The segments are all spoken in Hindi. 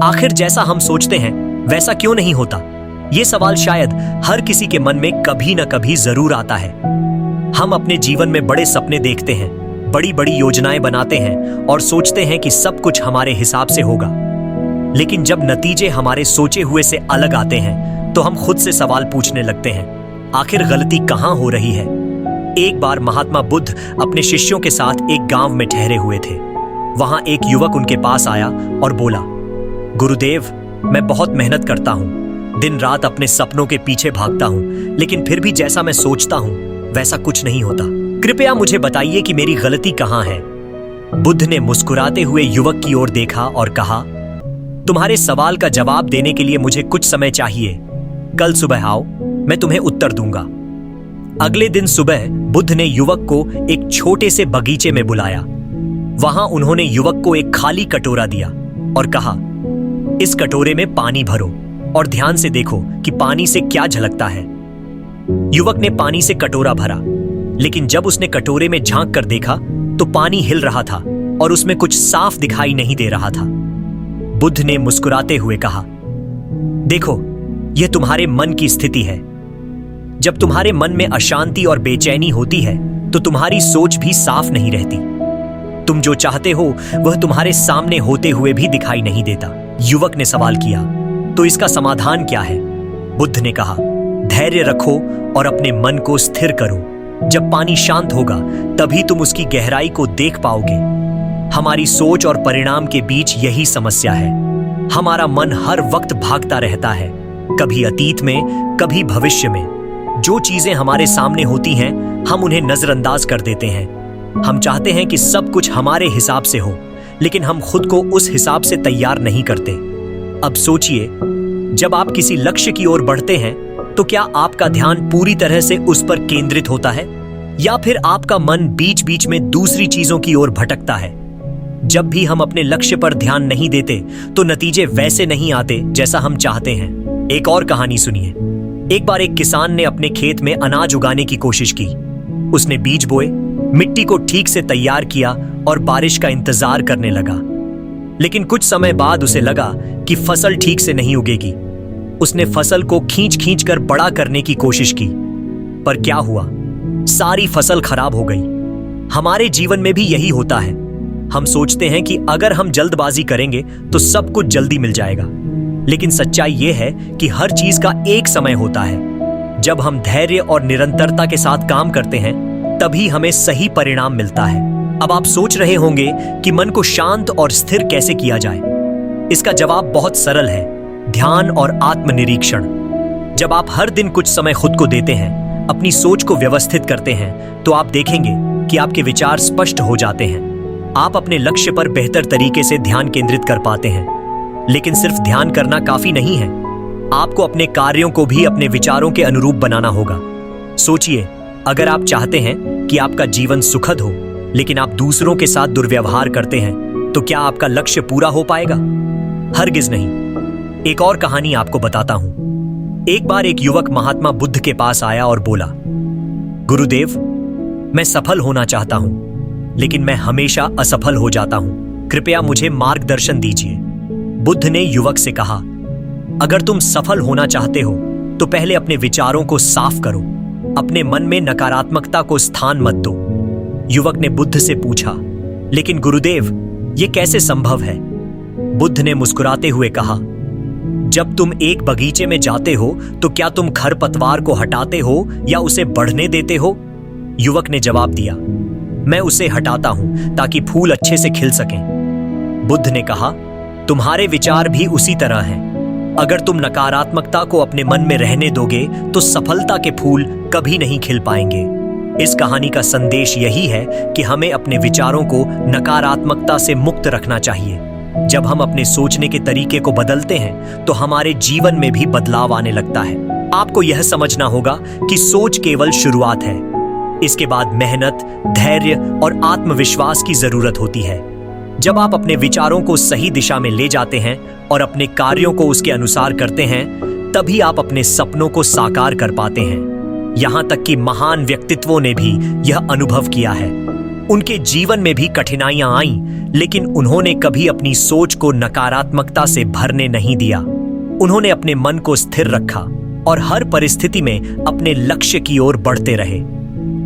आखिर जैसा हम सोचते हैं वैसा क्यों नहीं होता? ये सवाल शायद हर किसी के मन में कभी न कभी जरूर आता है। हम अपने जीवन में बड़े सपने देखते हैं, बड़ी बड़ी योजनाएं बनाते हैं और सोचते हैं कि सब कुछ हमारे हिसाब से होगा। लेकिन जब नतीजे हमारे सोचे हुए से अलग आते हैं तो हम खुद से सवाल पूछने लगते हैं, आखिर गलती कहाँ हो रही है? एक बार महात्मा बुद्ध अपने शिष्यों के साथ एक गांव में ठहरे हुए थे। वहां एक युवक उनके पास आया और बोला, गुरुदेव, मैं बहुत मेहनत करता हूं, दिन रात अपने सपनों के पीछे भागता हूं, लेकिन फिर भी जैसा मैं सोचता हूं वैसा कुछ नहीं होता। कृपया मुझे बताइए कि मेरी गलती कहां है। बुद्ध ने मुस्कुराते हुए युवक की ओर देखा और कहा, तुम्हारे सवाल का जवाब देने के लिए मुझे कुछ समय चाहिए। कल सुबह आओ, मैं तुम्हें उत्तर दूंगा। अगले दिन सुबह बुद्ध ने युवक को एक छोटे से बगीचे में बुलाया। वहां उन्होंने युवक को एक खाली कटोरा दिया और कहा, इस कटोरे में पानी भरो और ध्यान से देखो कि पानी से क्या झलकता है। युवक ने पानी से कटोरा भरा, लेकिन जब उसने कटोरे में झांक कर देखा तो पानी हिल रहा था और उसमें कुछ साफ दिखाई नहीं दे रहा था। बुद्ध ने मुस्कुराते हुए कहा, देखो, यह तुम्हारे मन की स्थिति है। जब तुम्हारे मन में अशांति और बेचैनी होती है तो तुम्हारी सोच भी साफ नहीं रहती। तुम जो चाहते हो वह तुम्हारे सामने होते हुए भी दिखाई नहीं देता। युवक ने सवाल किया, तो इसका समाधान क्या है? बुद्ध ने कहा, धैर्य रखो और अपने मन को स्थिर करो। जब पानी शांत होगा तभी तुम उसकी गहराई को देख पाओगे। हमारी सोच और परिणाम के बीच यही समस्या है। हमारा मन हर वक्त भागता रहता है, कभी अतीत में, कभी भविष्य में। जो चीजें हमारे सामने होती हैं, हम उन्हें नजरअंदाज कर देते हैं। हम चाहते हैं कि सब कुछ हमारे हिसाब से हो, लेकिन हम खुद को उस हिसाब से तैयार नहीं करते। अब सोचिए, जब आप किसी लक्ष्य की ओर बढ़ते हैं तो क्या आपका ध्यान पूरी तरह से उस पर केंद्रित होता है, या फिर आपका मन बीच बीच में दूसरी चीजों की ओर भटकता है? जब भी हम अपने लक्ष्य पर ध्यान नहीं देते तो नतीजे वैसे नहीं आते जैसा हम चाहते हैं। एक और कहानी सुनिए। एक बार एक किसान ने अपने खेत में अनाज उगाने की कोशिश की। उसने बीज बोए, मिट्टी को ठीक से तैयार किया और बारिश का इंतजार करने लगा। लेकिन कुछ समय बाद उसे लगा कि फसल ठीक से नहीं उगेगी। उसने फसल को खींच खींच कर बड़ा करने की कोशिश की, पर क्या हुआ? सारी फसल खराब हो गई। हमारे जीवन में भी यही होता है। हम सोचते हैं कि अगर हम जल्दबाजी करेंगे तो सब कुछ जल्दी मिल जाएगा, लेकिन सच्चाई यह है कि हर चीज का एक समय होता है। जब हम धैर्य और निरंतरता के साथ काम करते हैं तभी हमें सही परिणाम मिलता है। अब आप सोच रहे होंगे कि मन को शांत और स्थिर कैसे किया जाए। इसका जवाब बहुत सरल है, ध्यान और आत्मनिरीक्षण। जब आप हर दिन कुछ समय खुद को देते हैं, अपनी सोच को व्यवस्थित करते हैं, तो आप देखेंगे कि आपके विचार स्पष्ट हो जाते हैं। आप अपने लक्ष्य पर बेहतर तरीके से ध्यान केंद्रित कर पाते हैं। लेकिन सिर्फ ध्यान करना काफी नहीं है, आपको अपने कार्यों को भी अपने विचारों के अनुरूप बनाना होगा। सोचिए, अगर आप चाहते हैं कि आपका जीवन सुखद हो, लेकिन आप दूसरों के साथ दुर्व्यवहार करते हैं, तो क्या आपका लक्ष्य पूरा हो पाएगा? हरगिज नहीं। एक और कहानी आपको बताता हूं। एक बार एक युवक महात्मा बुद्ध के पास आया और बोला, गुरुदेव, मैं सफल होना चाहता हूं, लेकिन मैं हमेशा असफल हो जाता हूं। कृपया मुझे मार्गदर्शन दीजिए। बुद्ध ने युवक से कहा, अगर तुम सफल होना चाहते हो तो पहले अपने विचारों को साफ करो। अपने मन में नकारात्मकता को स्थान मत दो। युवक ने बुद्ध से पूछा, लेकिन गुरुदेव, यह कैसे संभव है? बुद्ध ने मुस्कुराते हुए कहा, जब तुम एक बगीचे में जाते हो तो क्या तुम खरपतवार को हटाते हो या उसे बढ़ने देते हो? युवक ने जवाब दिया, मैं उसे हटाता हूं ताकि फूल अच्छे से खिल सकें। बुद्ध ने कहा, तुम्हारे विचार भी उसी तरह हैं। अगर तुम नकारात्मकता को अपने मन में रहने दोगे तो सफलता के फूल कभी नहीं खिल पाएंगे। इस कहानी का संदेश यही है कि हमें अपने विचारों को नकारात्मकता से मुक्त रखना चाहिए। जब हम अपने सोचने के तरीके को बदलते हैं तो हमारे जीवन में भी बदलाव आने लगता है। आपको यह समझना होगा कि सोच केवल शुरुआत है। इसके बाद मेहनत, धैर्य और आत्मविश्वास की जरूरत होती है। जब आप अपने विचारों को सही दिशा में ले जाते हैं और अपने कार्यों को उसके अनुसार करते हैं, तभी आप अपने सपनों को साकार कर पाते हैं। यहां तक कि महान व्यक्तित्वों ने भी यह अनुभव किया है। उनके जीवन में भी कठिनाइयां आईं, लेकिन उन्होंने कभी अपनी सोच को नकारात्मकता से भरने नहीं दिया। उन्होंने अपने मन को स्थिर रखा और हर परिस्थिति में अपने लक्ष्य की ओर बढ़ते रहे।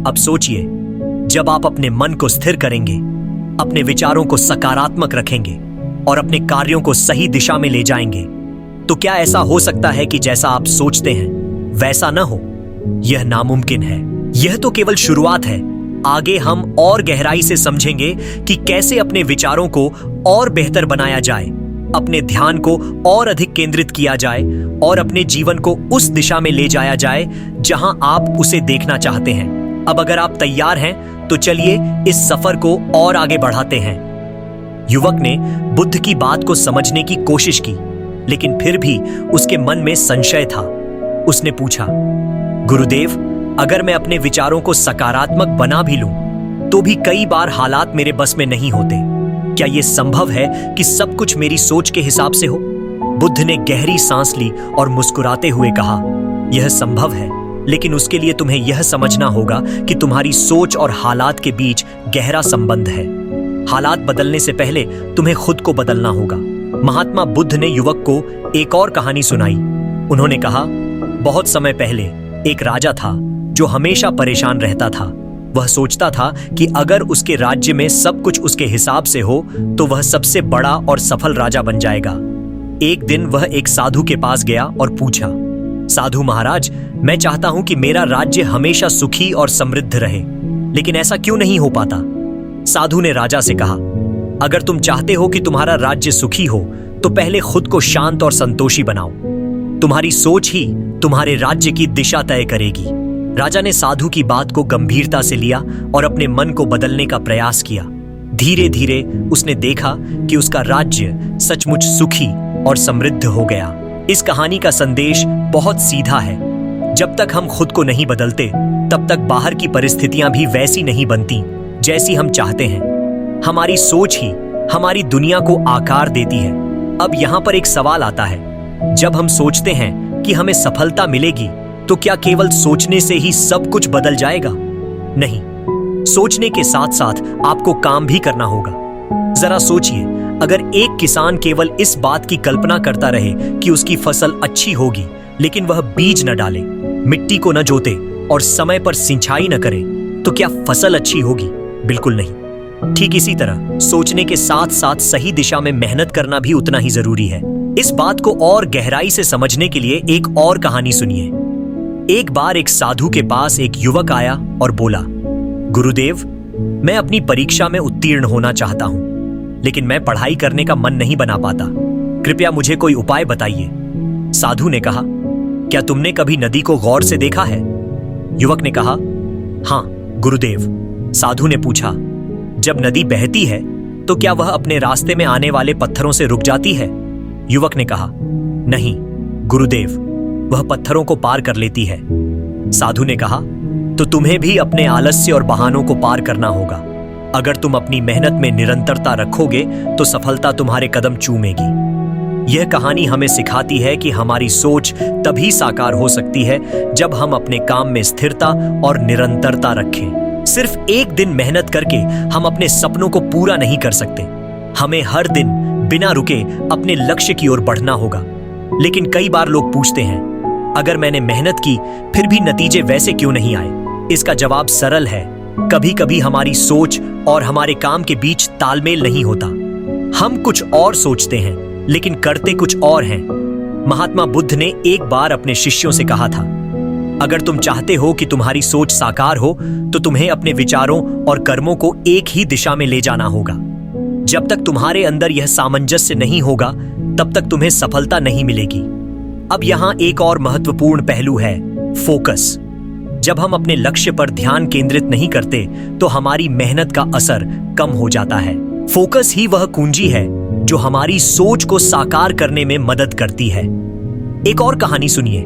अब सोचिए, जब आप अपने मन को स्थिर करेंगे, अपने विचारों को सकारात्मक रखेंगे और अपने कार्यों को सही दिशा में ले जाएंगे, तो क्या ऐसा हो सकता है कि जैसा आप सोचते हैं वैसा न हो? यह नामुमकिन है। यह तो केवल शुरुआत है। आगे हम और गहराई से समझेंगे कि कैसे अपने विचारों को और बेहतर बनाया जाए, अपने ध्यान को और अधिक केंद्रित किया जाए और अपने जीवन को उस दिशा में ले जाया जाए जहां आप उसे देखना चाहते हैं। अब अगर आप तैयार हैं तो चलिए इस सफर को और आगे बढ़ाते हैं। युवक ने बुद्ध की बात को समझने की कोशिश की, लेकिन फिर भी उसके मन में संशय था। उसने पूछा, गुरुदेव, अगर मैं अपने विचारों को सकारात्मक बना भी लूं, तो भी कई बार हालात मेरे बस में नहीं होते। क्या यह संभव है कि सब कुछ मेरी सोच के हिसाब से हो? बुद्ध ने गहरी सांस ली और मुस्कुराते हुए कहा, यह संभव है, लेकिन उसके लिए तुम्हें यह समझना होगा कि तुम्हारी सोच और हालात के बीच गहरा संबंध है। हालात बदलने से पहले तुम्हें खुद को बदलना होगा। महात्मा बुद्ध ने युवक को एक और कहानी सुनाई। उन्होंने कहा, बहुत समय पहले एक राजा था जो हमेशा परेशान रहता था। वह सोचता था कि अगर उसके राज्य में सब कुछ उसके हिसाब से हो तो वह सबसे बड़ा और सफल राजा बन जाएगा। एक दिन वह एक साधु के पास गया और पूछा, साधु महाराज, मैं चाहता हूं कि मेरा राज्य हमेशा सुखी और समृद्ध रहे, लेकिन ऐसा क्यों नहीं हो पाता? साधु ने राजा से कहा, अगर तुम चाहते हो कि तुम्हारा राज्य सुखी हो तो पहले खुद को शांत और संतोषी बनाओ। तुम्हारी सोच ही तुम्हारे राज्य की दिशा तय करेगी। राजा ने साधु की बात को गंभीरता से लिया और अपने मन को बदलने का प्रयास किया। धीरे धीरे उसने देखा कि उसका राज्य सचमुच सुखी और समृद्ध हो गया। इस कहानी का संदेश बहुत सीधा है। जब तक हम खुद को नहीं बदलते, तब तक बाहर की परिस्थितियां भी वैसी नहीं बनती जैसी हम चाहते हैं। हमारी सोच ही हमारी दुनिया को आकार देती है। अब यहाँ पर एक सवाल आता है, जब हम सोचते हैं कि हमें सफलता मिलेगी, तो क्या केवल सोचने से ही सब कुछ बदल जाएगा? नहीं, सोचने के साथ साथ आपको काम भी करना होगा। जरा सोचिए, अगर एक किसान केवल इस बात की कल्पना करता रहे कि उसकी फसल अच्छी होगी, लेकिन वह बीज न डाले, मिट्टी को न जोते और समय पर सिंचाई न करे, तो क्या फसल अच्छी होगी? बिल्कुल नहीं। ठीक इसी तरह सोचने के साथ साथ सही दिशा में मेहनत करना भी उतना ही जरूरी है। इस बात को और गहराई से समझने के लिए एक और कहानी सुनिए। एक बार एक साधु के पास एक युवक आया और बोला, गुरुदेव, मैं अपनी परीक्षा में उत्तीर्ण होना चाहता हूं, लेकिन मैं पढ़ाई करने का मन नहीं बना पाता। कृपया मुझे कोई उपाय बताइए। साधु ने कहा, क्या तुमने कभी नदी को गौर से देखा है? युवक ने कहा, हाँ गुरुदेव। साधु ने पूछा, जब नदी बहती है तो क्या वह अपने रास्ते में आने वाले पत्थरों से रुक जाती है? युवक ने कहा, नहीं गुरुदेव, वह पत्थरों को पार कर लेती है। साधु ने कहा, तो तुम्हें भी अपने आलस्य और बहानों को पार करना होगा। अगर तुम अपनी मेहनत में निरंतरता रखोगे तो सफलता तुम्हारे कदम चूमेगी। यह कहानी हमें सिखाती है कि हमारी सोच तभी साकार हो सकती है जब हम अपने काम में स्थिरता और निरंतरता रखें। सिर्फ एक दिन मेहनत करके हम अपने सपनों को पूरा नहीं कर सकते। हमें हर दिन बिना रुके अपने लक्ष्य की ओर बढ़ना होगा। लेकिन कई बार लोग पूछते हैं, अगर मैंने मेहनत की फिर भी नतीजे वैसे क्यों नहीं आए? इसका जवाब सरल है, कभी कभी हमारी सोच और हमारे काम के बीच तालमेल नहीं होता। हम कुछ और सोचते हैं लेकिन करते कुछ और हैं। महात्मा बुद्ध ने एक बार अपने शिष्यों से कहा था, अगर तुम चाहते हो कि तुम्हारी सोच साकार हो तो तुम्हें अपने विचारों और कर्मों को एक ही दिशा में ले जाना होगा। जब तक तुम्हारे अंदर यह सामंजस्य नहीं होगा, तब तक तुम्हें सफलता नहीं मिलेगी। अब यहाँ एक और महत्वपूर्ण पहलू है, फोकस। जब हम अपने लक्ष्य पर ध्यान केंद्रित नहीं करते तो हमारी मेहनत का असर कम हो जाता है। फोकस ही वह कुंजी है जो हमारी सोच को साकार करने में मदद करती है। एक और कहानी सुनिए।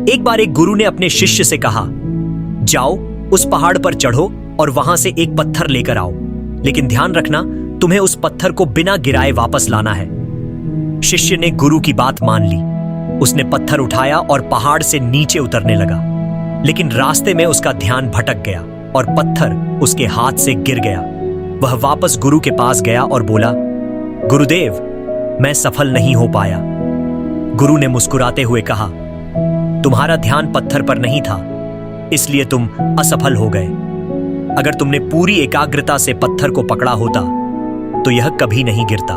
एक बार एक गुरु ने अपने शिष्य से कहा, जाओ उस पहाड़ पर चढ़ो और वहां से एक पत्थर लेकर आओ, लेकिन ध्यान रखना तुम्हें उस पत्थर को बिना गिराए वापस लाना है। शिष्य ने गुरु की बात मान ली। उसने पत्थर उठाया और पहाड़ से नीचे उतरने लगा, लेकिन रास्ते में उसका ध्यान भटक गया और पत्थर उसके हाथ से गिर गया। वह वापस गुरु के पास गया और बोला, गुरुदेव, मैं सफल नहीं हो पाया। गुरु ने मुस्कुराते हुए कहा, तुम्हारा ध्यान पत्थर पर नहीं था, इसलिए तुम असफल हो गए। अगर तुमने पूरी एकाग्रता से पत्थर को पकड़ा होता तो यह कभी नहीं गिरता।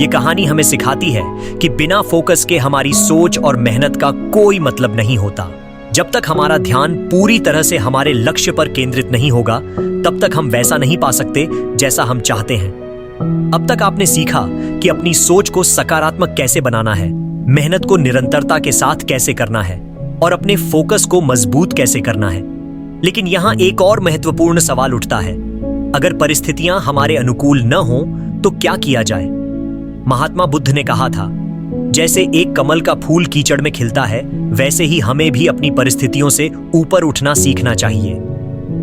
यह कहानी हमें सिखाती है कि बिना फोकस के हमारी सोच और मेहनत का कोई मतलब नहीं होता। जब तक हमारा ध्यान पूरी तरह से हमारे लक्ष्य पर केंद्रित नहीं होगा, तब तक हम वैसा नहीं पा सकते जैसा हम चाहते हैं। अब तक आपने सीखा कि अपनी सोच को सकारात्मक कैसे बनाना है, मेहनत को निरंतरता के साथ कैसे करना है और अपने फोकस को मजबूत कैसे करना है। लेकिन यहां एक और महत्वपूर्ण सवाल उठता है, अगर परिस्थितियां हमारे अनुकूल न हो तो क्या किया जाए? महात्मा बुद्ध ने कहा था, जैसे एक कमल का फूल कीचड़ में खिलता है, वैसे ही हमें भी अपनी परिस्थितियों से ऊपर उठना सीखना चाहिए।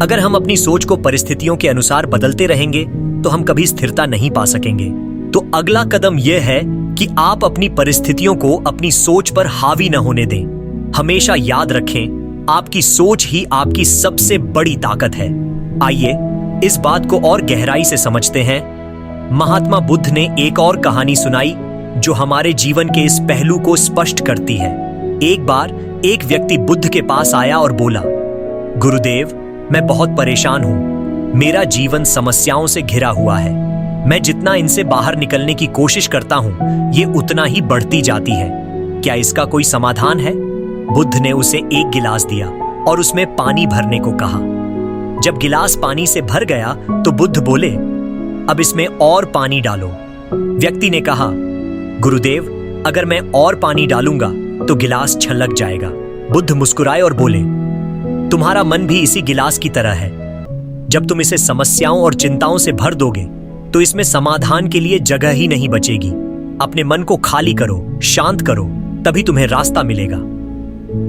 अगर हम अपनी सोच को परिस्थितियों के अनुसार बदलते रहेंगे तो हम कभी स्थिरता नहीं पा सकेंगे। तो अगला कदम यह है कि आप अपनी परिस्थितियों को अपनी सोच पर हावी न होने दें। हमेशा याद रखें, आपकी सोच ही आपकी सबसे बड़ी ताकत है। आइए इस बात को और गहराई से समझते हैं। महात्मा बुद्ध ने एक और कहानी सुनाई जो हमारे जीवन के इस पहलू को स्पष्ट करती है। एक बार एक व्यक्ति बुद्ध के पास आया और बोला, गुरुदेव, मैं बहुत परेशान हूं। मेरा जीवन समस्याओं से घिरा हुआ है। मैं जितना इनसे बाहर निकलने की कोशिश करता हूं, ये उतना ही बढ़ती जाती है। क्या इसका कोई समाधान है? बुद्ध ने उसे एक गिलास दिया और उसमें पानी भरने को कहा। जब गिलास पानी से भर गया तो बुद्ध बोले, अब इसमें और पानी डालो। व्यक्ति ने कहा, गुरुदेव, अगर मैं और पानी डालूंगा तो गिलास छलक जाएगा। बुद्ध मुस्कुराए और बोले, तुम्हारा मन भी इसी गिलास की तरह है। जब तुम इसे समस्याओं और चिंताओं से भर दोगे तो इसमें समाधान के लिए जगह ही नहीं बचेगी। अपने मन को खाली करो, शांत करो, तभी तुम्हें रास्ता मिलेगा।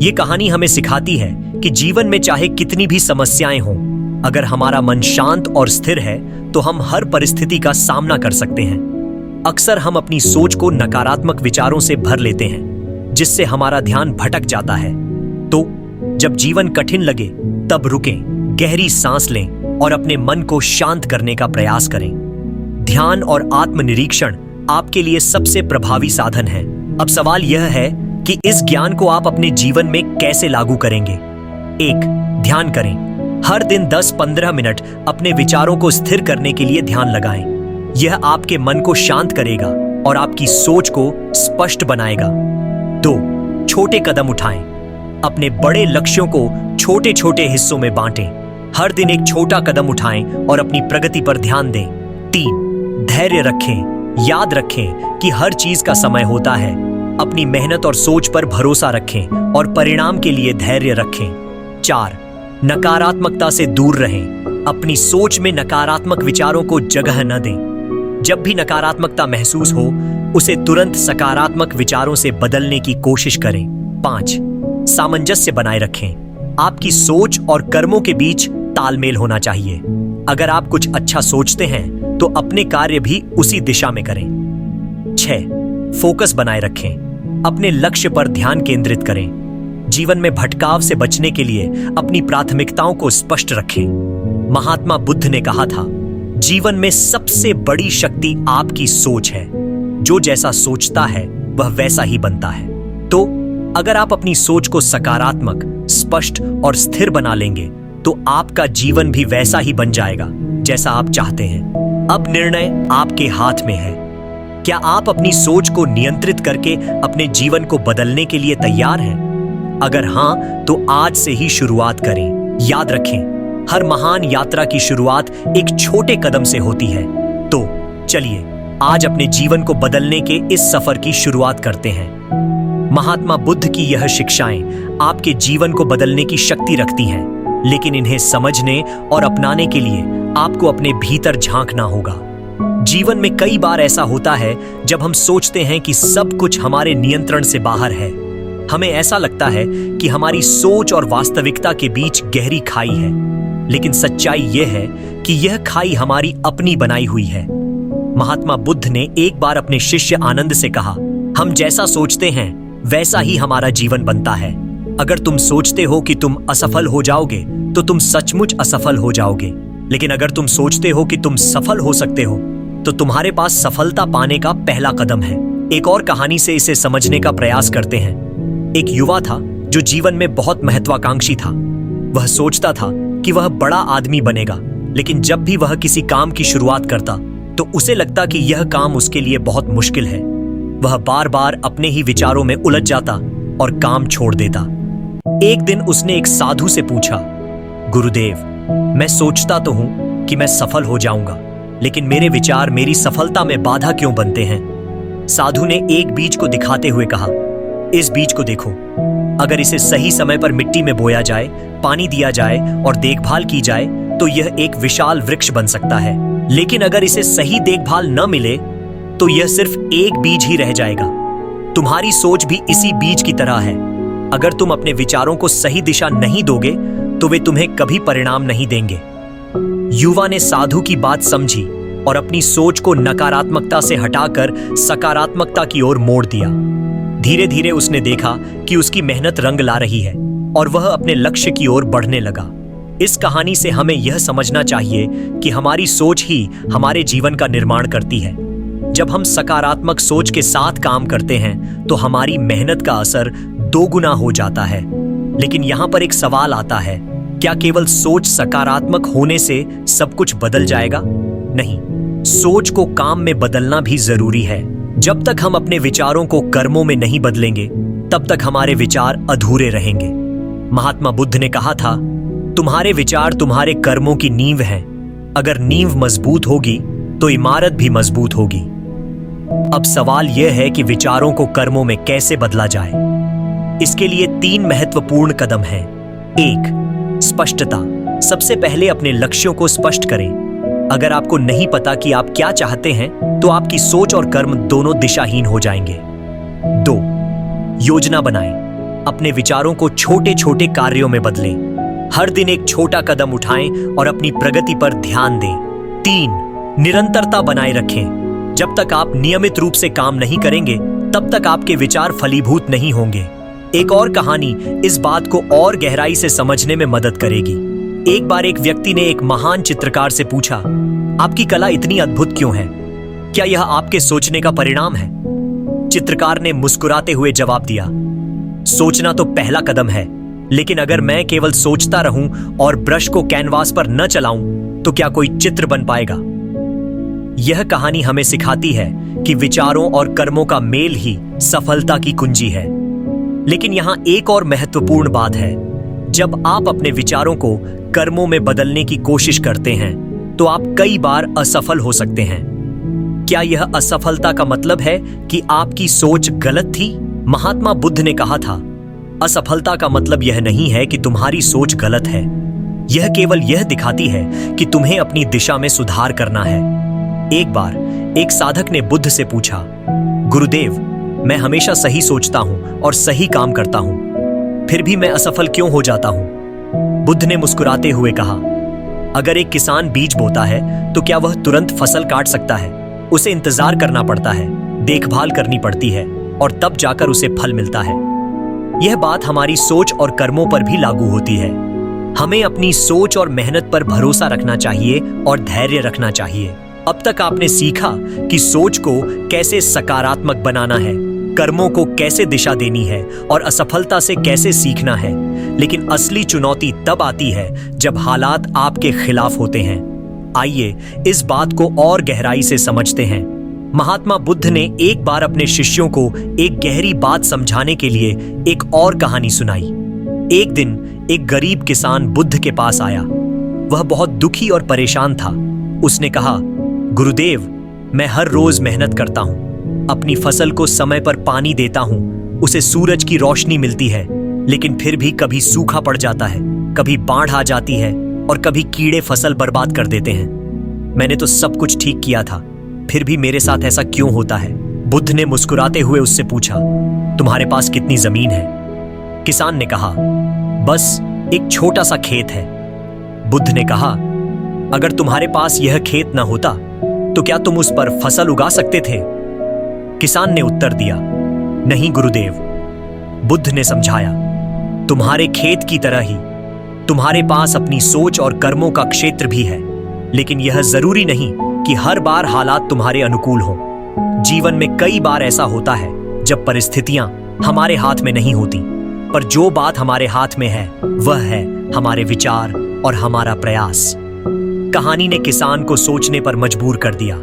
ये कहानी हमें सिखाती है कि जीवन में चाहे कितनी भी समस्याएं हों, अगर हमारा मन शांत और स्थिर है तो हम हर परिस्थिति का सामना कर सकते हैं। अक्सर हम अपनी सोच को नकारात्मक विचारों से भर लेते हैं, जिससे हमारा ध्यान भटक जाता है। तो जब जीवन कठिन लगे तब रुकें, गहरी सांस लें और अपने मन को शांत करने का प्रयास करें। ध्यान और आत्मनिरीक्षण आपके लिए सबसे प्रभावी साधन है। अब सवाल यह है कि इस ज्ञान को आप अपने जीवन में कैसे लागू करेंगे। 1. ध्यान करें। हर दिन 10-15 मिनट अपने विचारों को स्थिर करने के लिए ध्यान लगाएं। यह आपके मन को शांत करेगा और आपकी सोच को स्पष्ट बनाएगा। 2. छोटे कदम उठाएं। अपने बड़े लक्ष्यों को छोटे छोटे हिस्सों में बांटें। हर दिन एक छोटा कदम उठाएं और अपनी प्रगति पर ध्यान दें। 3. धैर्य रखें। याद रखें कि हर चीज का समय होता है। अपनी मेहनत और सोच पर भरोसा रखें और परिणाम के लिए धैर्य रखें। 4. नकारात्मकता से दूर रहें। अपनी सोच में नकारात्मक विचारों को जगह न दें। जब भी नकारात्मकता महसूस हो, उसे तुरंत सकारात्मक विचारों से बदलने की कोशिश करें। 5. सामंजस्य बनाए रखें। आपकी सोच और कर्मों के बीच तालमेल होना चाहिए। अगर आप कुछ अच्छा सोचते हैं तो अपने कार्य भी उसी दिशा में करें। 6. फोकस बनाए रखें। अपने लक्ष्य पर ध्यान केंद्रित करें। जीवन में भटकाव से बचने के लिए अपनी प्राथमिकताओं को स्पष्ट रखें। महात्मा बुद्ध ने कहा था, जीवन में सबसे बड़ी शक्ति आपकी सोच है। जो जैसा सोचता है वह वैसा ही बनता है। तो अगर आप अपनी सोच को सकारात्मक, स्पष्ट और स्थिर बना लेंगे तो आपका जीवन भी वैसा ही बन जाएगा जैसा आप चाहते हैं। अब निर्णय आपके हाथ में है। क्या आप अपनी सोच को नियंत्रित करके अपने जीवन को बदलने के लिए तैयार हैं? अगर हां, तो आज से ही शुरुआत करें। याद रखें, हर महान यात्रा की शुरुआत एक छोटे कदम से होती है। तो चलिए आज अपने जीवन को बदलने के इस सफर की शुरुआत करते हैं। महात्मा बुद्ध की यह शिक्षाएं आपके जीवन को बदलने की शक्ति रखती हैं, लेकिन इन्हें समझने और अपनाने के लिए आपको अपने भीतर झांकना होगा। जीवन में कई बार ऐसा होता है जब हम सोचते हैं कि सब कुछ हमारे नियंत्रण से बाहर है। हमें ऐसा लगता है कि हमारी सोच और वास्तविकता के बीच गहरी खाई है, लेकिन सच्चाई यह है कि यह खाई हमारी अपनी बनाई हुई है। महात्मा बुद्ध ने एक बार अपने शिष्य आनंद से कहा, हम जैसा सोचते हैं वैसा ही हमारा जीवन बनता है। अगर तुम सोचते हो कि तुम असफल हो जाओगे तो तुम सचमुच असफल हो जाओगे। लेकिन अगर तुम सोचते हो कि तुम सफल हो सकते हो तो तुम्हारे पास सफलता पाने का पहला कदम है। एक और कहानी से इसे समझने का प्रयास करते हैं। एक युवा था जो जीवन में बहुत महत्वाकांक्षी था। वह सोचता था कि वह बड़ा आदमी बनेगा, लेकिन जब भी वह किसी काम की शुरुआत करता तो उसे लगता कि यह काम उसके लिए बहुत मुश्किल है। वह बार बार अपने ही विचारों में उलझ जाता और काम छोड़ देता। एक दिन उसने एक साधु से पूछा, गुरुदेव, मैं सोचता तो हूं कि मैं सफल हो जाऊंगा, लेकिन मेरे विचार मेरी सफलता में बाधा क्यों बनते हैं? साधु ने एक बीज को दिखाते हुए कहा, इस बीज को देखो। अगर इसे सही समय पर मिट्टी में बोया जाए, पानी दिया जाए और देखभाल की जाए तो यह एक विशाल वृक्ष बन सकता है। लेकिन अगर इसे सही देखभाल न मिले तो यह सिर्फ एक बीज ही रह जाएगा। तुम्हारी सोच भी इसी बीज की तरह है। अगर तुम अपने विचारों को सही दिशा नहीं दोगे तो वे तुम्हें कभी परिणाम नहीं देंगे। युवा ने साधु की बात समझी और अपनी सोच को नकारात्मकता से हटाकर सकारात्मकता की ओर मोड़ दिया। धीरे धीरे उसने देखा कि उसकी मेहनत रंग ला रही है और वह अपने लक्ष्य की ओर बढ़ने लगा। इस कहानी से हमें यह समझना चाहिए कि हमारी सोच ही हमारे जीवन का निर्माण करती है। जब हम सकारात्मक सोच के साथ काम करते हैं तो हमारी मेहनत का असर दोगुना हो जाता है। लेकिन यहाँ पर एक सवाल आता है, क्या केवल सोच सकारात्मक होने से सब कुछ बदल जाएगा? नहीं, सोच को काम में बदलना भी जरूरी है। जब तक हम अपने विचारों को कर्मों में नहीं बदलेंगे तब तक हमारे विचार अधूरे रहेंगे। महात्मा बुद्ध ने कहा था, तुम्हारे विचार तुम्हारे कर्मों की नींव हैं। अगर नींव मजबूत होगी तो इमारत भी मजबूत होगी। अब सवाल यह है कि विचारों को कर्मों में कैसे बदला जाए। इसके लिए 3 महत्वपूर्ण कदम हैं। 1. स्पष्टता। सबसे पहले अपने लक्ष्यों को स्पष्ट करें। अगर आपको नहीं पता कि आप क्या चाहते हैं तो आपकी सोच और कर्म दोनों दिशाहीन हो जाएंगे। 2. योजना बनाएं। अपने विचारों को छोटे छोटे कार्यों में बदलें। हर दिन एक छोटा कदम उठाएं और अपनी प्रगति पर ध्यान दें। 3. निरंतरता बनाए रखें। जब तक आप नियमित रूप से काम नहीं करेंगे तब तक आपके विचार फलीभूत नहीं होंगे। एक और कहानी इस बात को और गहराई से समझने में मदद करेगी। एक बार एक व्यक्ति ने एक महान चित्रकार से पूछा, आपकी कला इतनी अद्भुत क्यों है? क्या यह आपके सोचने का परिणाम है? चित्रकार ने मुस्कुराते हुए जवाब दिया, सोचना तो पहला कदम है, लेकिन अगर मैं केवल सोचता रहूं और ब्रश को कैनवास पर न चलाऊं तो क्या कोई चित्र बन पाएगा? यह कहानी हमें सिखाती है कि विचारों और कर्मों का मेल ही सफलता की कुंजी है। लेकिन यहां एक और महत्वपूर्ण बात है, जब आप अपने विचारों को कर्मों में बदलने की कोशिश करते हैं तो आप कई बार असफल हो सकते हैं। क्या यह असफलता का मतलब है कि आपकी सोच गलत थी? महात्मा बुद्ध ने कहा था, असफलता का मतलब यह नहीं है कि तुम्हारी सोच गलत है। यह केवल यह दिखाती है कि तुम्हें अपनी दिशा में सुधार करना है। एक बार एक साधक ने बुद्ध से पूछा, गुरुदेव, मैं हमेशा सही सोचता हूं और सही काम करता हूं, फिर भी मैं असफल क्यों हो जाता हूं? बुद्ध ने मुस्कुराते हुए कहा, अगर एक किसान बीज बोता है तो क्या वह तुरंत फसल काट सकता है? उसे इंतजार करना पड़ता है, देखभाल करनी पड़ती है और तब जाकर उसे फल मिलता है। यह बात हमारी सोच और कर्मों पर भी लागू होती है। हमें अपनी सोच और मेहनत पर भरोसा रखना चाहिए और धैर्य रखना चाहिए। अब तक आपने सीखा कि सोच को कैसे सकारात्मक बनाना है, कर्मों को कैसे दिशा देनी है और असफलता से कैसे सीखना है। लेकिन असली चुनौती तब आती है जब हालात आपके खिलाफ होते हैं। आइए इस बात को और गहराई से समझते हैं। महात्मा बुद्ध ने एक बार अपने शिष्यों को एक गहरी बात समझाने के लिए एक और कहानी सुनाई। एक दिन एक गरीब किसान बुद्ध के पास आया। वह बहुत दुखी और परेशान था। उसने कहा, गुरुदेव, मैं हर रोज मेहनत करता हूं, अपनी फसल को समय पर पानी देता हूं, उसे सूरज की रोशनी मिलती है, लेकिन फिर भी कभी सूखा पड़ जाता है, कभी बाढ़ आ जाती है और कभी कीड़े फसल बर्बाद कर देते हैं। मैंने तो सब कुछ ठीक किया था, फिर भी मेरे साथ ऐसा क्यों होता है? बुद्ध ने मुस्कुराते हुए उससे पूछा, तुम्हारे पास कितनी जमीन है? किसान ने कहा, बस एक छोटा सा खेत है। बुद्ध ने कहा, अगर तुम्हारे पास यह खेत न होता तो क्या तुम उस पर फसल उगा सकते थे? किसान ने उत्तर दिया, नहीं गुरुदेव। बुद्ध ने समझाया, तुम्हारे खेत की तरह ही तुम्हारे पास अपनी सोच और कर्मों का क्षेत्र भी है। लेकिन यह जरूरी नहीं कि हर बार हालात तुम्हारे अनुकूल हों। जीवन में कई बार ऐसा होता है जब परिस्थितियां हमारे हाथ में नहीं होती, पर जो बात हमारे हाथ में है वह है हमारे विचार और हमारा प्रयास। कहानी ने किसान को सोचने पर मजबूर कर दिया।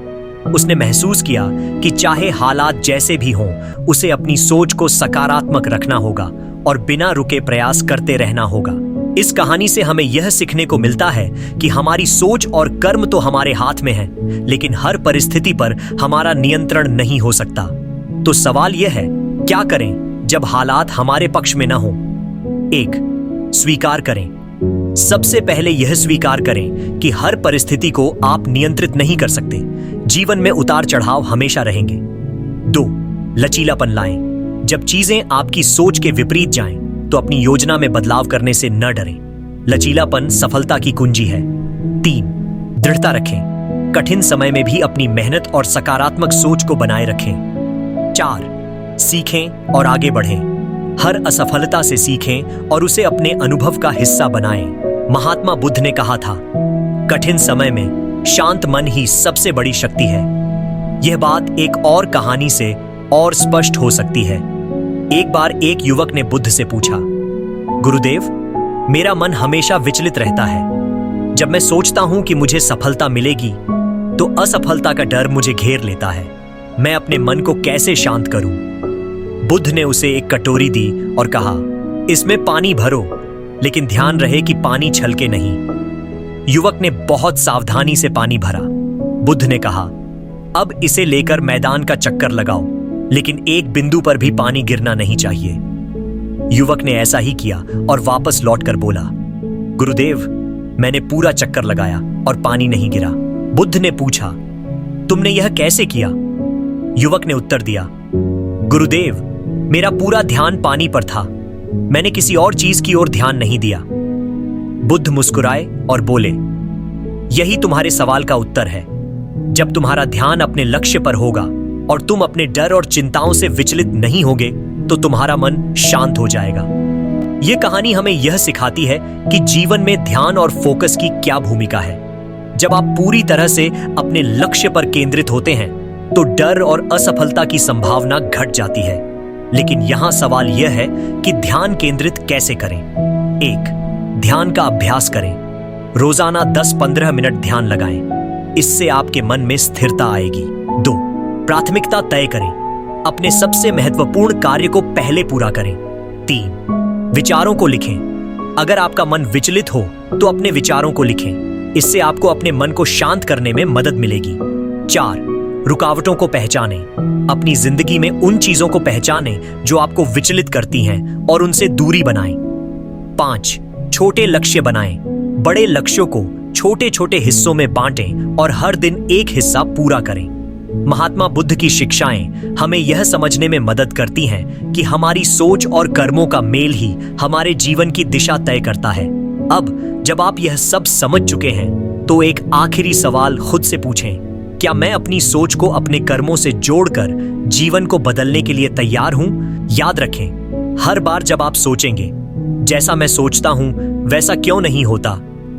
उसने महसूस किया कि चाहे हालात जैसे भी हों, उसे अपनी सोच को सकारात्मक रखना होगा और बिना रुके प्रयास करते रहना होगा। इस कहानी से हमें यह सीखने को मिलता है कि हमारी सोच और कर्म तो हमारे हाथ में है, लेकिन हर परिस्थिति पर हमारा नियंत्रण नहीं हो सकता। तो सवाल यह है, क्या करें जब हालात हमारे पक्ष में न हो? 1. स्वीकार करें। सबसे पहले यह स्वीकार करें कि हर परिस्थिति को आप नियंत्रित नहीं कर सकते। जीवन में उतार चढ़ाव हमेशा रहेंगे। 2. लचीलापन लाएं। जब चीजें आपकी सोच के विपरीत जाएं, तो अपनी योजना में बदलाव करने से न डरें। लचीलापन सफलता की कुंजी है। 3. दृढ़ता रखें। कठिन समय में भी अपनी मेहनत और सकारात्मक सोच को बनाए रखें। 4. सीखें और आगे बढ़ें। हर असफलता से सीखें और उसे अपने अनुभव का हिस्सा बनाएं। महात्मा बुद्ध ने कहा था, कठिन समय में शांत मन ही सबसे बड़ी शक्ति है। यह बात एक और कहानी से और स्पष्ट हो सकती है। एक बार एक युवक ने बुद्ध से पूछा, गुरुदेव, मेरा मन हमेशा विचलित रहता है। जब मैं सोचता हूं कि मुझे सफलता मिलेगी, तो असफलता का डर मुझे घेर लेता है। मैं अपने मन को कैसे शांत करूं? बुद्ध ने उसे एक कटोरी दी और कहा, इसमें पानी भरो, लेकिन ध्यान रहे कि पानी छलके नहीं। युवक ने बहुत सावधानी से पानी भरा। बुद्ध ने कहा, अब इसे लेकर मैदान का चक्कर लगाओ, लेकिन एक बिंदु पर भी पानी गिरना नहीं चाहिए। युवक ने ऐसा ही किया और वापस लौटकर बोला, गुरुदेव, मैंने पूरा चक्कर लगाया और पानी नहीं गिरा। बुद्ध ने पूछा, तुमने यह कैसे किया? युवक ने उत्तर दिया, गुरुदेव, मेरा पूरा ध्यान पानी पर था। मैंने किसी और चीज की ओर ध्यान नहीं दिया। बुद्ध मुस्कुराए और बोले, यही तुम्हारे सवाल का उत्तर है। जब तुम्हारा ध्यान अपने लक्ष्य पर होगा और तुम अपने डर और चिंताओं से विचलित नहीं होगे, तो तुम्हारा मन शांत हो जाएगा। यह कहानी हमें यह सिखाती है कि जीवन में ध्यान और फोकस की क्या भूमिका है। जब आप पूरी तरह से अपने लक्ष्य पर केंद्रित होते हैं, तो डर और असफलता की संभावना घट जाती है। लेकिन यहां सवाल यह है कि ध्यान केंद्रित कैसे करें। 1. ध्यान का अभ्यास करें। रोजाना 10-15 मिनट ध्यान लगाएं। इससे आपके मन में स्थिरता आएगी। 2. प्राथमिकता तय करें। अपने सबसे महत्वपूर्ण कार्य को पहले पूरा करें। 3. विचारों को लिखें। अगर आपका मन विचलित हो, तो अपने विचारों को लिखें। इससे आपको अपने मन को शांत करने में मदद मिलेगी। 4. रुकावटों को पहचानें। अपनी जिंदगी में उन चीजों को पहचानें जो आपको विचलित करती हैं और उनसे दूरी बनाएं। 5. छोटे लक्ष्य बनाएं। बड़े लक्ष्यों को छोटे छोटे हिस्सों में बांटें और हर दिन एक हिस्सा पूरा करें। महात्मा बुद्ध की शिक्षाएं हमें यह समझने में मदद करती हैं कि हमारी सोच और कर्मों का मेल ही हमारे जीवन की दिशा तय करता है। अब जब आप यह सब समझ चुके हैं, तो एक आखिरी सवाल खुद से पूछें, क्या मैं अपनी सोच को अपने कर्मों से जोड़कर जीवन को बदलने के लिए तैयार हूं? याद रखें, हर बार जब आप सोचेंगे, जैसा मैं सोचता हूं वैसा क्यों नहीं होता,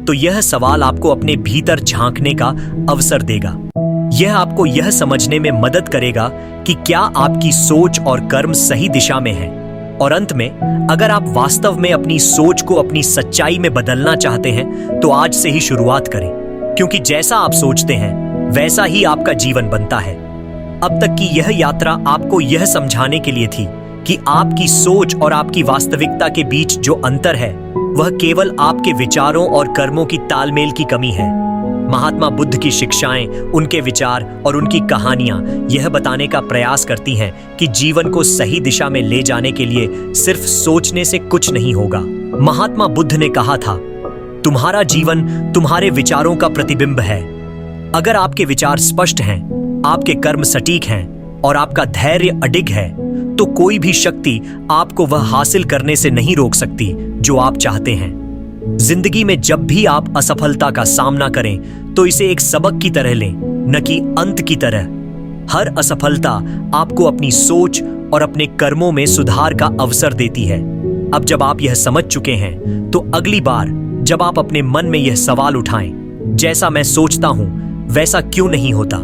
तो यह सवाल आपको अपने भीतर झांकने का अवसर देगा। यह आपको यह समझने में मदद करेगा कि क्या आपकी सोच और कर्म सही दिशा में है। और अंत में, अगर आप वास्तव में अपनी सोच को अपनी सच्चाई में बदलना चाहते हैं, तो आज से ही शुरुआत करें, क्योंकि जैसा आप सोचते हैं वैसा ही आपका जीवन बनता है। अब तक की यह यात्रा आपको यह समझाने के लिए थी कि आपकी सोच और आपकी वास्तविकता के बीच जो अंतर है, वह केवल आपके विचारों और कर्मों की तालमेल की कमी है। महात्मा बुद्ध की शिक्षाएं, उनके विचार और उनकी कहानियां यह बताने का प्रयास करती हैं कि जीवन को सही दिशा में ले जाने के लिए सिर्फ सोचने से कुछ नहीं होगा। महात्मा बुद्ध ने कहा था, तुम्हारा जीवन तुम्हारे विचारों का प्रतिबिंब है। अगर आपके विचार स्पष्ट हैं, आपके कर्म सटीक हैं और आपका धैर्य अडिग है, तो कोई भी शक्ति आपको वह हासिल करने से नहीं रोक सकती जो आप चाहते हैं। जिंदगी में जब भी आप असफलता का सामना करें, तो इसे एक सबक की तरह लें, न कि अंत की तरह। हर असफलता आपको अपनी सोच और अपने कर्मों में सुधार का अवसर देती है। अब जब आप यह समझ चुके हैं, तो अगली बार जब आप अपने मन में यह सवाल उठाएं, जैसा मैं सोचता हूं वैसा क्यों नहीं होता?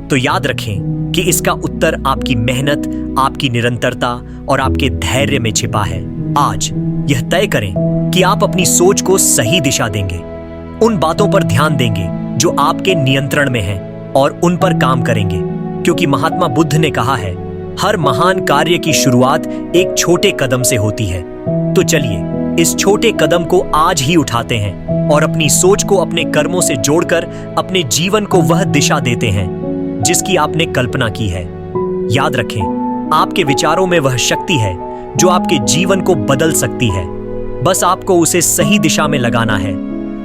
तो याद रखें कि इसका उत्तर आपकी मेहनत, आपकी निरंतरता और आपके धैर्य में छिपा है। आज यह तय करें कि आप अपनी सोच को सही दिशा देंगे, उन बातों पर ध्यान देंगे जो आपके नियंत्रण में हैं और उन पर काम करेंगे, क्योंकि महात्मा बुद्ध ने कहा है, हर महान कार्य की शुरुआत एक छोटे कदम से होती है। तो चलिए इस छोटे कदम को आज ही उठाते हैं और अपनी सोच को अपने कर्मों से जोड़कर अपने जीवन को वह दिशा देते हैं जिसकी आपने कल्पना की है। याद रखें, आपके विचारों में वह शक्ति है जो आपके जीवन को बदल सकती है। बस आपको उसे सही दिशा में लगाना है।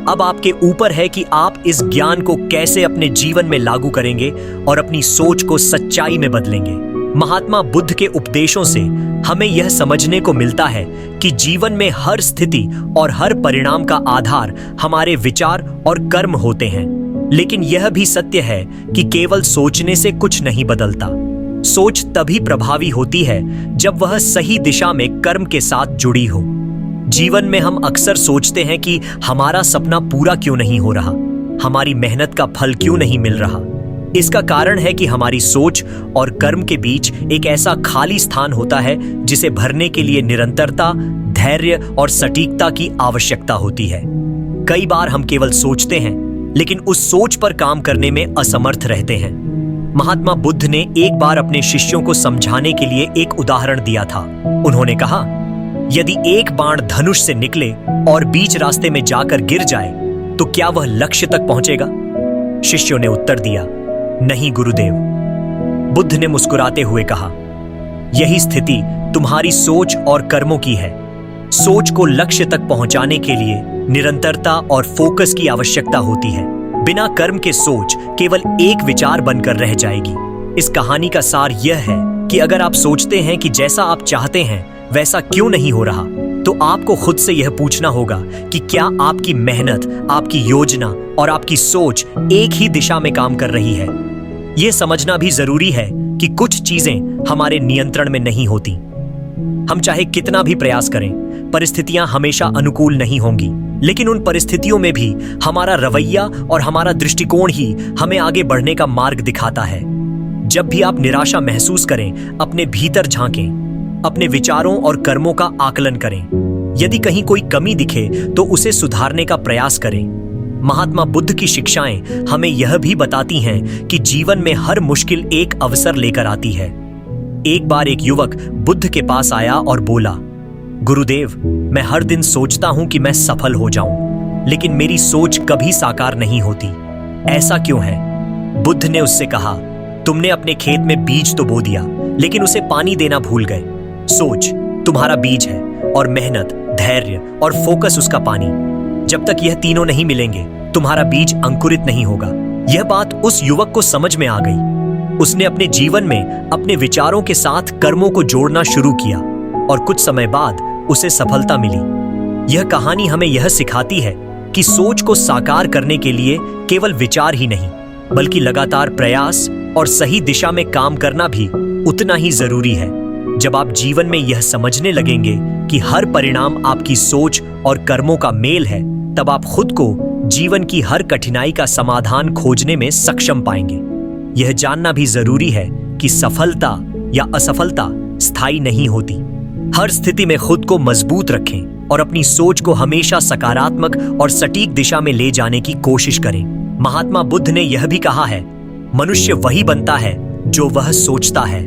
अब आपके ऊपर है कि आप इस ज्ञान को कैसे अपने जीवन में लागू करेंगे और अपनी सोच को सच्चाई में बदलेंगे। महात्मा बुद्ध के उपदेशों से हमें यह समझने को मिलता है कि जीवन में हर स्थिति और हर परिणाम का आधार हमारे विचार और कर्म होते हैं। लेकिन यह भी सत्य है कि केवल सोचने से कुछ नहीं बदलता। सोच तभी प्रभावी होती है जब वह सही दिशा में कर्म के साथ जुड़ी हो। जीवन में हम अक्सर सोचते हैं कि हमारा सपना पूरा क्यों नहीं हो रहा, हमारी मेहनत का फल क्यों नहीं मिल रहा। इसका कारण है कि हमारी सोच और कर्म के बीच एक ऐसा खाली स्थान होता है जिसे भरने के लिए निरंतरता, धैर्य और सटीकता की आवश्यकता होती है। कई बार हम केवल सोचते हैं लेकिन उस सोच पर काम करने में असमर्थ रहते हैं। महात्मा बुद्ध ने एक बार अपने शिष्यों को समझाने के लिए एक उदाहरण दिया था। उन्होंने कहा, यदि एक बाण धनुष से निकले और बीच रास्ते में जाकर गिर जाए तो क्या वह लक्ष्य तक पहुंचेगा? शिष्यों ने उत्तर दिया, नहीं गुरुदेव। बुद्ध ने मुस्कुराते हुए कहा, यही स्थिति तुम्हारी सोच और कर्मों की है। सोच को लक्ष्य तक पहुंचाने के लिए निरंतरता और फोकस की आवश्यकता होती है। बिना कर्म के सोच केवल एक विचार बनकर रह जाएगी। इस कहानी का सार यह है कि अगर आप सोचते हैं कि जैसा आप चाहते हैं वैसा क्यों नहीं हो रहा, तो आपको खुद से यह पूछना होगा कि क्या आपकी मेहनत, आपकी योजना और आपकी सोच एक ही दिशा में काम कर रही है। यह समझना भी जरूरी है कि कुछ चीजें हमारे नियंत्रण में नहीं होती। हम चाहे कितना भी प्रयास करें, परिस्थितियां हमेशा अनुकूल नहीं होंगी, लेकिन उन परिस्थितियों में भी हमारा रवैया और हमारा दृष्टिकोण ही हमें आगे बढ़ने का मार्ग दिखाता है। जब भी आप निराशा महसूस करें, अपने भीतर झांकें, अपने विचारों और कर्मों का आकलन करें। यदि कहीं कोई कमी दिखे तो उसे सुधारने का प्रयास करें। महात्मा बुद्ध की शिक्षाएं हमें यह भी बताती हैं कि जीवन में हर मुश्किल एक अवसर लेकर आती है। एक बार एक युवक बुद्ध के पास आया और बोला, गुरुदेव, मैं हर दिन सोचता हूं कि मैं सफल हो जाऊं, लेकिन मेरी सोच कभी साकार नहीं होती। ऐसा क्यों है? बुद्ध ने उससे कहा, तुमने अपने खेत में बीज तो बो दिया, लेकिन उसे पानी देना भूल गए। सोच तुम्हारा बीज है और मेहनत, धैर्य और फोकस उसका पानी। जब तक यह तीनों नहीं मिलेंगे, तुम्हारा बीज अंकुरित नहीं होगा। यह बात उस युवक को समझ में आ गई। उसने अपने जीवन में अपने विचारों के साथ कर्मों को जोड़ना शुरू किया और कुछ समय बाद उसे सफलता मिली। यह कहानी हमें यह सिखाती है कि सोच को साकार करने के लिए केवल विचार ही नहीं, बल्कि लगातार प्रयास और सही दिशा में काम करना भी उतना ही जरूरी है। जब आप जीवन में यह समझने लगेंगे कि हर परिणाम आपकी सोच और कर्मों का मेल है, तब आप खुद को जीवन की हर कठिनाई का समाधान खोजने में सक्षम पाएंगे। यह जानना भी जरूरी है कि सफलता या असफलता स्थायी नहीं होती। हर स्थिति में खुद को मजबूत रखें और अपनी सोच को हमेशा सकारात्मक और सटीक दिशा में ले जाने की कोशिश करें। महात्मा बुद्ध ने यह भी कहा है, मनुष्य वही बनता है जो वह सोचता है।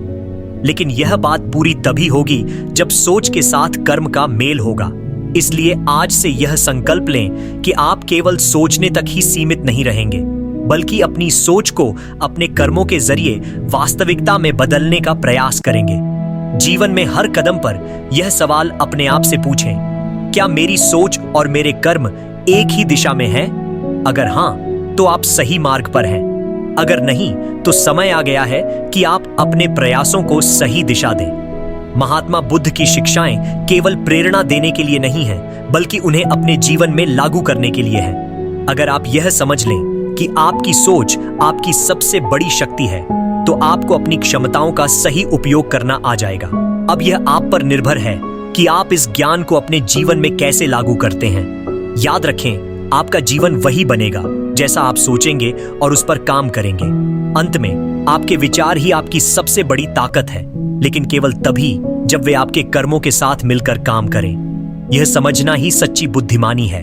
लेकिन यह बात पूरी तभी होगी जब सोच के साथ कर्म का मेल होगा। इसलिए आज से यह संकल्प लें कि आप केवल सोचने तक ही सीमित नहीं रहेंगे, बल्कि अपनी सोच को अपने कर्मों के जरिए वास्तविकता में बदलने का प्रयास करेंगे। जीवन में हर कदम पर यह सवाल अपने आप से पूछें, क्या मेरी सोच और मेरे कर्म एक ही दिशा में हैं? अगर हां, तो आप सही मार्ग पर हैं। अगर नहीं, तो समय आ गया है कि आप अपने प्रयासों को सही दिशा दें। महात्मा बुद्ध की शिक्षाएं केवल प्रेरणा देने के लिए नहीं हैं, बल्कि उन्हें अपने जीवन में लागू करने के लिए हैं। अगर आप यह समझ लें कि आपकी सोच आपकी सबसे बड़ी शक्ति है, तो आपको अपनी क्षमताओं का सही उपयोग करना आ जाएगा। अब यह आप पर निर्भर है कि आप इस ज्ञान को अपने जीवन में कैसे लागू करते हैं। याद रखें, आपका जीवन वही बनेगा जैसा आप सोचेंगे और उस पर काम करेंगे। अंत में आपके विचार ही आपकी सबसे बड़ी ताकत है, लेकिन केवल तभी जब वे आपके कर्मों के साथ मिलकर काम करें। यह समझना ही सच्ची बुद्धिमानी है।